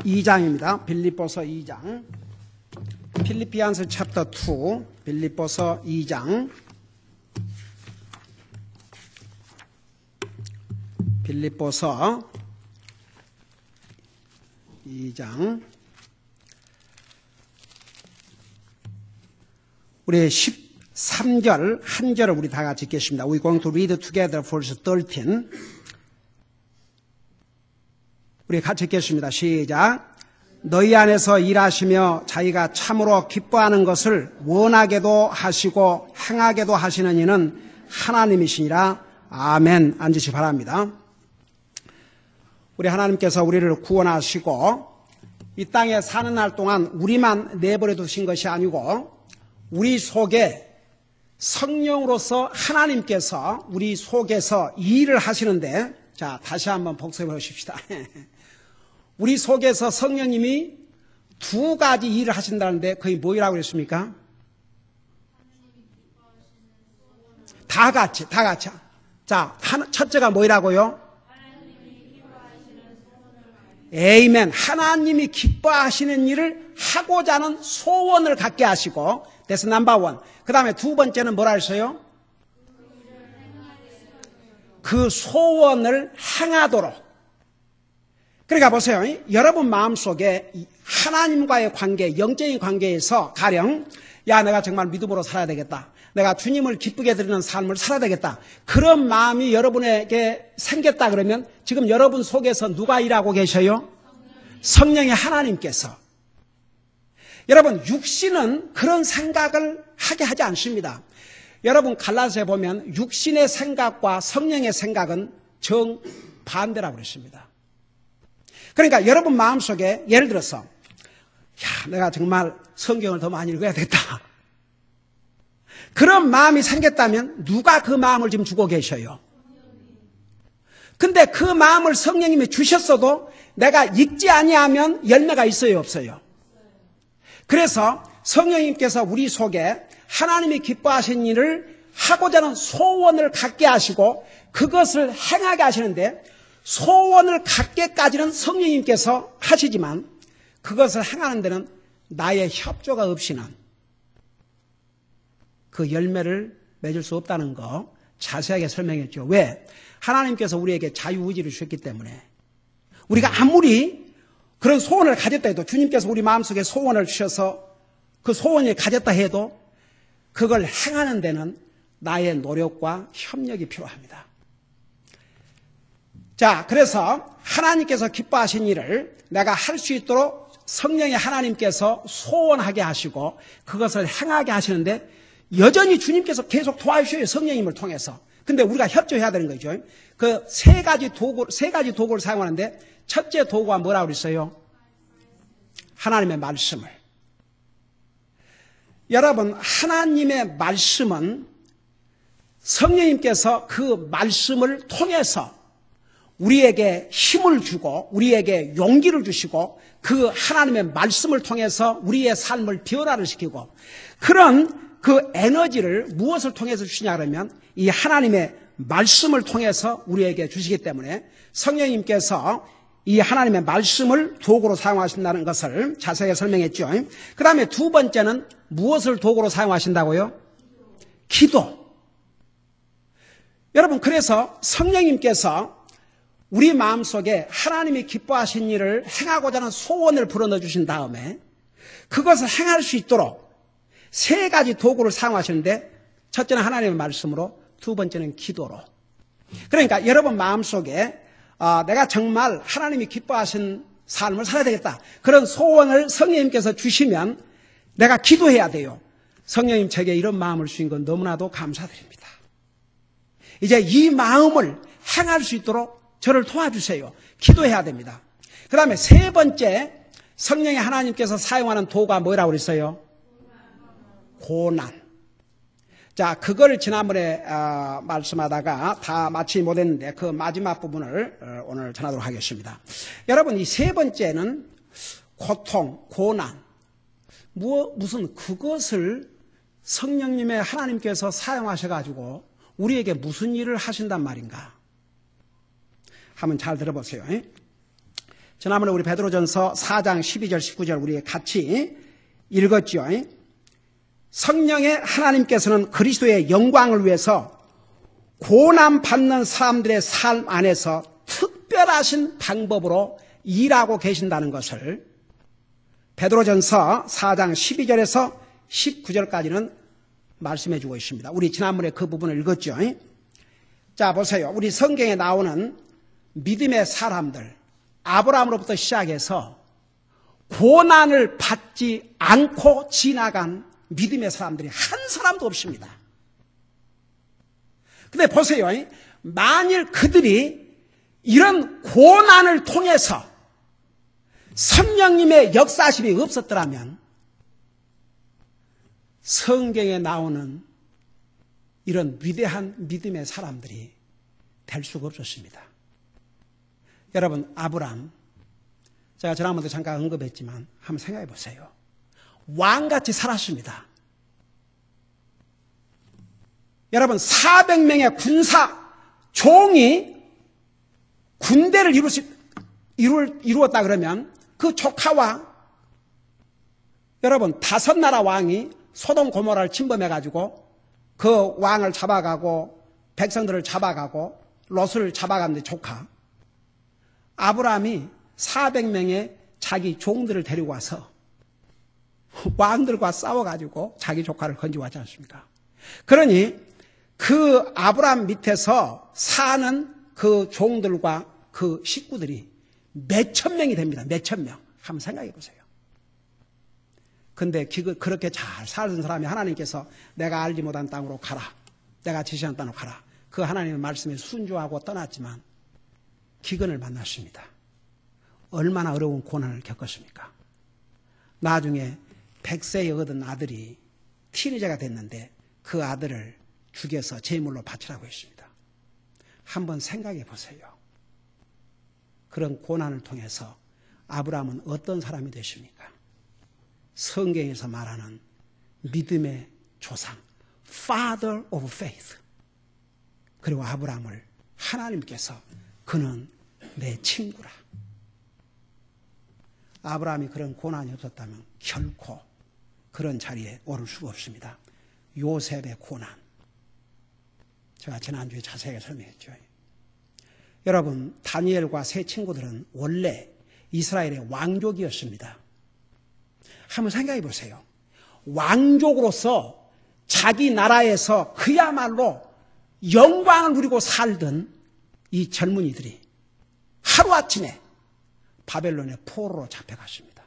2장입니다. 빌립보서 2장. 필리피안스 챕터 2, 빌립보서 2장. 빌립보서 2장. 우리 13절 한 절을 우리 다 같이 읽겠습니다. We're going to read together verse 13. 우리 같이 읽겠습니다. 시작. 너희 안에서 일하시며 자기가 참으로 기뻐하는 것을 원하게도 하시고 행하게도 하시는 이는 하나님이시니라. 아멘. 앉으시 바랍니다. 우리 하나님께서 우리를 구원하시고 이 땅에 사는 날 동안 우리만 내버려 두신 것이 아니고 우리 속에 성령으로서 하나님께서 우리 속에서 일을 하시는데, 자, 다시 한번 복습해 보십시다. 우리 속에서 성령님이 두 가지 일을 하신다는데 그게 뭐라고 그랬습니까? 다 같이. 자, 첫째가 뭐라고요? 에이멘. 하나님이 기뻐하시는 일을 하고자 하는 소원을 갖게 하시고, that's number one. 그 다음에 두 번째는 뭐라 했어요? 그 소원을 행하도록. 그러니까 보세요. 여러분 마음속에 하나님과의 관계, 영적인 관계에서 가령 야, 내가 정말 믿음으로 살아야 되겠다. 내가 주님을 기쁘게 드리는 삶을 살아야 되겠다. 그런 마음이 여러분에게 생겼다 그러면 지금 여러분 속에서 누가 일하고 계셔요? 성령의 하나님께서. 여러분, 육신은 그런 생각을 하게 하지 않습니다. 여러분 갈라디아서에 보면 육신의 생각과 성령의 생각은 정반대라고 그랬습니다. 그러니까 여러분 마음속에 예를 들어서 야, 내가 정말 성경을 더 많이 읽어야 되겠다. 그런 마음이 생겼다면 누가 그 마음을 지금 주고 계셔요? 근데 그 마음을 성령님이 주셨어도 내가 읽지 아니하면 열매가 있어요, 없어요? 그래서 성령님께서 우리 속에 하나님이 기뻐하신 일을 하고자 하는 소원을 갖게 하시고 그것을 행하게 하시는데, 소원을 갖게까지는 성령님께서 하시지만 그것을 행하는 데는 나의 협조가 없이는 그 열매를 맺을 수 없다는 거 자세하게 설명했죠. 왜? 하나님께서 우리에게 자유의지를 주셨기 때문에. 우리가 아무리 그런 소원을 가졌다 해도, 주님께서 우리 마음속에 소원을 주셔서 그 소원을 가졌다 해도 그걸 행하는 데는 나의 노력과 협력이 필요합니다. 자, 그래서 하나님께서 기뻐하신 일을 내가 할 수 있도록 성령의 하나님께서 소원하게 하시고 그것을 행하게 하시는데, 여전히 주님께서 계속 도와주셔요, 성령님을 통해서. 근데 우리가 협조해야 되는 거죠. 그 세 가지 도구를 사용하는데, 첫째 도구가 뭐라고 그랬어요? 하나님의 말씀을. 여러분, 하나님의 말씀은 성령님께서 그 말씀을 통해서 우리에게 힘을 주고 우리에게 용기를 주시고 그 하나님의 말씀을 통해서 우리의 삶을 변화를 시키고, 그런 그 에너지를 무엇을 통해서 주시냐 그러면 이 하나님의 말씀을 통해서 우리에게 주시기 때문에 성령님께서 이 하나님의 말씀을 도구로 사용하신다는 것을 자세하게 설명했죠. 그 다음에 두 번째는 무엇을 도구로 사용하신다고요? 기도. 여러분, 그래서 성령님께서 우리 마음속에 하나님이 기뻐하신 일을 행하고자 하는 소원을 불어넣어 주신 다음에 그것을 행할 수 있도록 세 가지 도구를 사용하시는데, 첫째는 하나님의 말씀으로, 두 번째는 기도로. 그러니까 여러분 마음속에 내가 정말 하나님이 기뻐하신 삶을 살아야 되겠다, 그런 소원을 성령님께서 주시면 내가 기도해야 돼요. 성령님 제게 이런 마음을 주신 건 너무나도 감사드립니다. 이제 이 마음을 행할 수 있도록 저를 도와주세요. 기도해야 됩니다. 그 다음에 세 번째 성령의 하나님께서 사용하는 도구가 뭐라고 그랬어요? 고난. 자, 그걸 지난번에 말씀하다가 다 마치지 못했는데 그 마지막 부분을 오늘 전하도록 하겠습니다. 여러분, 이 세 번째는 고통, 고난. 무슨 그것을 성령님의 하나님께서 사용하셔가지고 우리에게 무슨 일을 하신단 말인가? 한번 잘 들어보세요. 지난번에 우리 베드로전서 4장 12절 19절 우리 같이 읽었죠. 성령의 하나님께서는 그리스도의 영광을 위해서 고난받는 사람들의 삶 안에서 특별하신 방법으로 일하고 계신다는 것을 베드로전서 4장 12절에서 19절까지는 말씀해 주고 있습니다. 우리 지난번에 그 부분을 읽었죠. 자, 보세요. 우리 성경에 나오는 믿음의 사람들, 아브라함으로부터 시작해서 고난을 받지 않고 지나간 믿음의 사람들이 한 사람도 없습니다. 근데 보세요. 만일 그들이 이런 고난을 통해서 성령님의 역사심이 없었더라면 성경에 나오는 이런 위대한 믿음의 사람들이 될 수가 없었습니다. 여러분, 아브람, 제가 지난번에 잠깐 언급했지만 한번 생각해 보세요. 왕같이 살았습니다. 여러분, 400명의 군사 종이 군대를 이루었다 그러면 그 조카와 여러분 5나라 왕이 소돔 고모라를 침범해가지고 그 왕을 잡아가고 백성들을 잡아가고 롯을 잡아갔는데 조카 아브라함이 400명의 자기 종들을 데리고 와서 왕들과 싸워가지고 자기 조카를 건지고 왔지 않습니까? 그러니 그 아브라함 밑에서 사는 그 종들과 그 식구들이 몇천 명이 됩니다. 몇천 명. 한번 생각해 보세요. 근데 그렇게 잘 살던 사람이 하나님께서 내가 알지 못한 땅으로 가라. 내가 지시한 땅으로 가라. 그 하나님의 말씀에 순종하고 떠났지만 기근을 만났습니다. 얼마나 어려운 고난을 겪었습니까? 나중에 100세에 얻은 아들이 티니저가 됐는데 그 아들을 죽여서 제물로 바치라고 했습니다. 한번 생각해 보세요. 그런 고난을 통해서 아브라함은 어떤 사람이 되십니까? 성경에서 말하는 믿음의 조상, Father of Faith. 그리고 아브라함을 하나님께서 그는 내 친구라. 아브라함이 그런 고난이 없었다면 결코 그런 자리에 오를 수가 없습니다. 요셉의 고난. 제가 지난주에 자세하게 설명했죠. 여러분, 다니엘과 세 친구들은 원래 이스라엘의 왕족이었습니다. 한번 생각해 보세요. 왕족으로서 자기 나라에서 그야말로 영광을 누리고 살던 이 젊은이들이 하루아침에 바벨론의 포로로 잡혀갔습니다.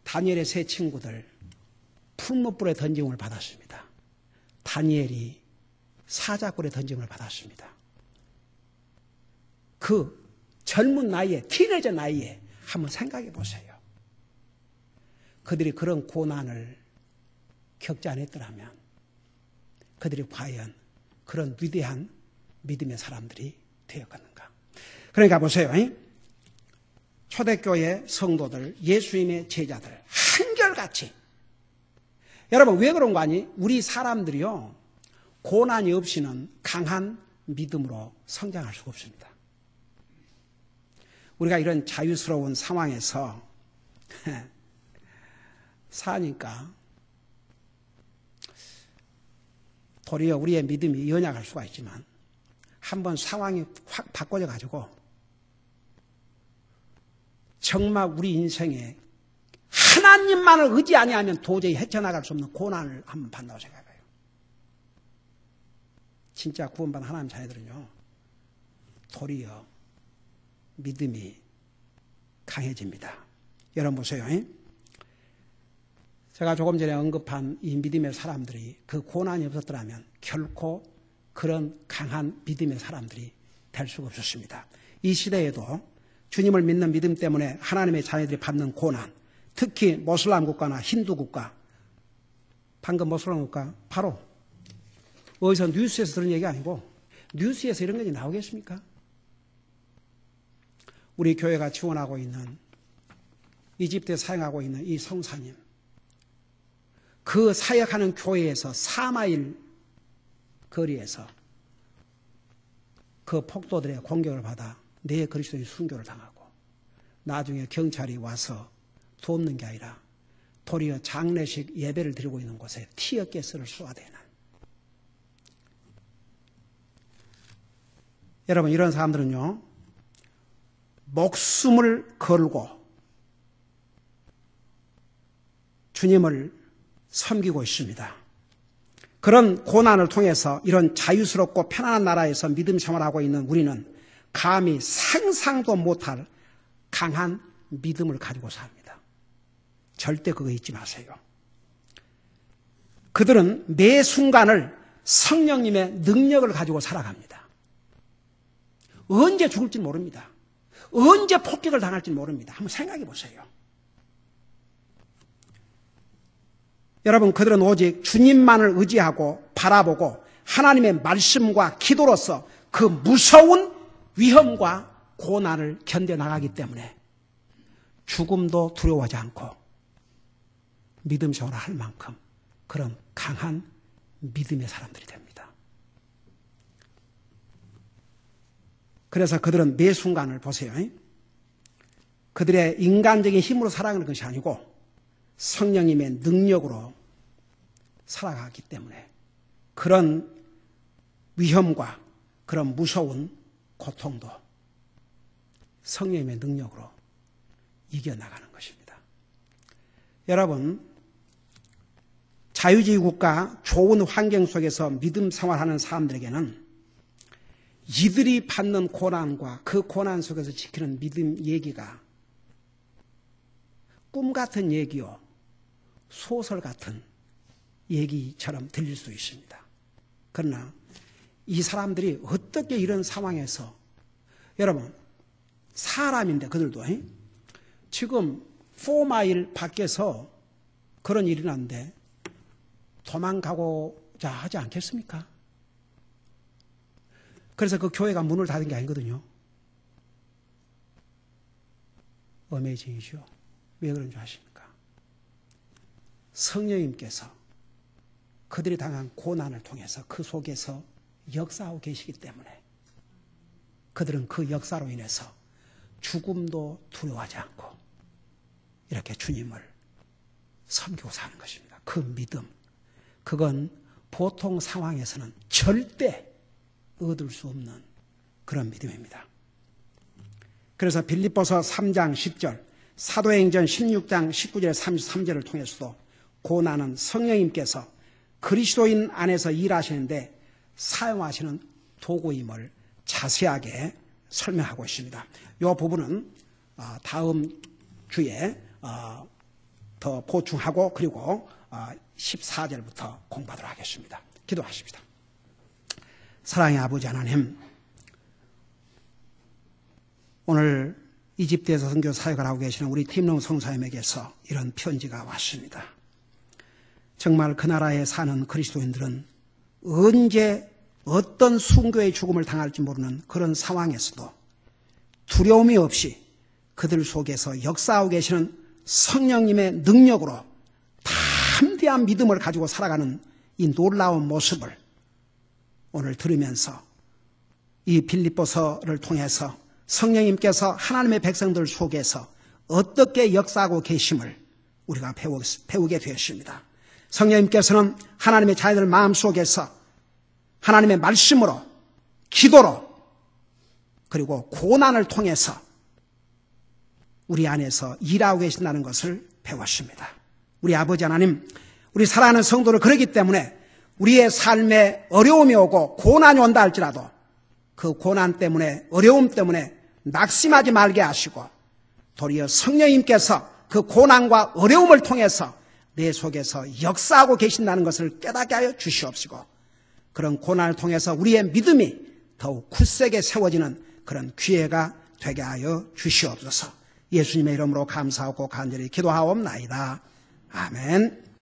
다니엘의 세 친구들 풀무불에 던짐을 받았습니다. 다니엘이 사자굴에 던짐을 받았습니다. 그 젊은 나이에, 티네저 나이에 한번 생각해 보세요. 그들이 그런 고난을 겪지 않았더라면 그들이 과연 그런 위대한 믿음의 사람들이 되었겠는가. 그러니까 보세요. 초대교회 성도들, 예수님의 제자들 한결같이 여러분 왜 그런 거 아니? 우리 사람들이요 고난이 없이는 강한 믿음으로 성장할 수가 없습니다. 우리가 이런 자유스러운 상황에서 사니까 도리어 우리의 믿음이 연약할 수가 있지만 한번 상황이 확 바꿔져 가지고 정말 우리 인생에 하나님만을 의지 아니하면 도저히 헤쳐나갈 수 없는 고난을 한번 받는다고 생각해요. 진짜 구원받은 하나님 자녀들은요 도리어 믿음이 강해집니다. 여러분 보세요. 제가 조금 전에 언급한 이 믿음의 사람들이 그 고난이 없었더라면 결코 그런 강한 믿음의 사람들이 될 수가 없었습니다. 이 시대에도 주님을 믿는 믿음 때문에 하나님의 자녀들이 받는 고난, 특히 모슬람 국가나 힌두 국가, 방금 모슬람 국가 바로 어디서 뉴스에서 들은 얘기 아니고 뉴스에서 이런 것이 나오겠습니까? 우리 교회가 지원하고 있는 이집트에 사역하고 있는 이 성사님, 그 사역하는 교회에서 4마일 거리에서 그 폭도들의 공격을 받아 내 그리스도인 순교를 당하고 나중에 경찰이 와서 돕는 게 아니라 도리어 장례식 예배를 드리고 있는 곳에 티어가스를 쏘아대는, 여러분 이런 사람들은요 목숨을 걸고 주님을 섬기고 있습니다. 그런 고난을 통해서 이런 자유스럽고 편안한 나라에서 믿음 생활하고 있는 우리는 감히 상상도 못할 강한 믿음을 가지고 삽니다. 절대 그거 잊지 마세요. 그들은 매 순간을 성령님의 능력을 가지고 살아갑니다. 언제 죽을지 모릅니다. 언제 폭격을 당할지 모릅니다. 한번 생각해 보세요. 여러분, 그들은 오직 주님만을 의지하고 바라보고 하나님의 말씀과 기도로서 그 무서운 위험과 고난을 견뎌나가기 때문에 죽음도 두려워하지 않고 믿음 생활을 할 만큼 그런 강한 믿음의 사람들이 됩니다. 그래서 그들은 매 순간을 보세요. 그들의 인간적인 힘으로 살아가는 것이 아니고 성령님의 능력으로 살아가기 때문에 그런 위험과 그런 무서운 고통도 성령님의 능력으로 이겨나가는 것입니다. 여러분, 자유주의 국가 좋은 환경 속에서 믿음 생활하는 사람들에게는 이들이 받는 고난과 그 고난 속에서 지키는 믿음 얘기가 꿈 같은 얘기요, 소설 같은 얘기처럼 들릴 수 있습니다. 그러나 이 사람들이 어떻게 이런 상황에서, 여러분 사람인데 그들도 지금 4마일 밖에서 그런 일이 났는데 도망가고자 하지 않겠습니까? 그래서 그 교회가 문을 닫은 게 아니거든요. 어메이징이죠. 왜 그런 줄 아십니까? 성령님께서 그들이 당한 고난을 통해서 그 속에서 역사하고 계시기 때문에 그들은 그 역사로 인해서 죽음도 두려워하지 않고 이렇게 주님을 섬기고 사는 것입니다. 그 믿음, 그건 보통 상황에서는 절대 얻을 수 없는 그런 믿음입니다. 그래서 빌립보서 3장 10절, 사도행전 16장 19절 33절을 통해서도 고난은 성령님께서 그리스도인 안에서 일하시는데 사용하시는 도구임을 자세하게 설명하고 있습니다. 이 부분은 다음 주에 더 보충하고 그리고 14절부터 공부하도록 하겠습니다. 기도하십시다. 사랑의 아버지 하나님, 오늘 이집트에서 선교 사역을 하고 계시는 우리 팀롱 성사님에게서 이런 편지가 왔습니다. 정말 그 나라에 사는 그리스도인들은 언제 어떤 순교의 죽음을 당할지 모르는 그런 상황에서도 두려움이 없이 그들 속에서 역사하고 계시는 성령님의 능력으로 담대한 믿음을 가지고 살아가는 이 놀라운 모습을 오늘 들으면서 이 빌립보서를 통해서 성령님께서 하나님의 백성들 속에서 어떻게 역사하고 계심을 우리가 배우게 되었습니다. 성령님께서는 하나님의 자녀들 마음속에서 하나님의 말씀으로, 기도로, 그리고 고난을 통해서 우리 안에서 일하고 계신다는 것을 배웠습니다. 우리 아버지 하나님, 우리 사랑하는 성도를 그러기 때문에 우리의 삶에 어려움이 오고 고난이 온다 할지라도 그 고난 때문에, 어려움 때문에 낙심하지 말게 하시고 도리어 성령님께서 그 고난과 어려움을 통해서 내 속에서 역사하고 계신다는 것을 깨닫게 하여 주시옵시고 그런 고난을 통해서 우리의 믿음이 더욱 굳세게 세워지는 그런 기회가 되게 하여 주시옵소서. 예수님의 이름으로 감사하고 간절히 기도하옵나이다. 아멘.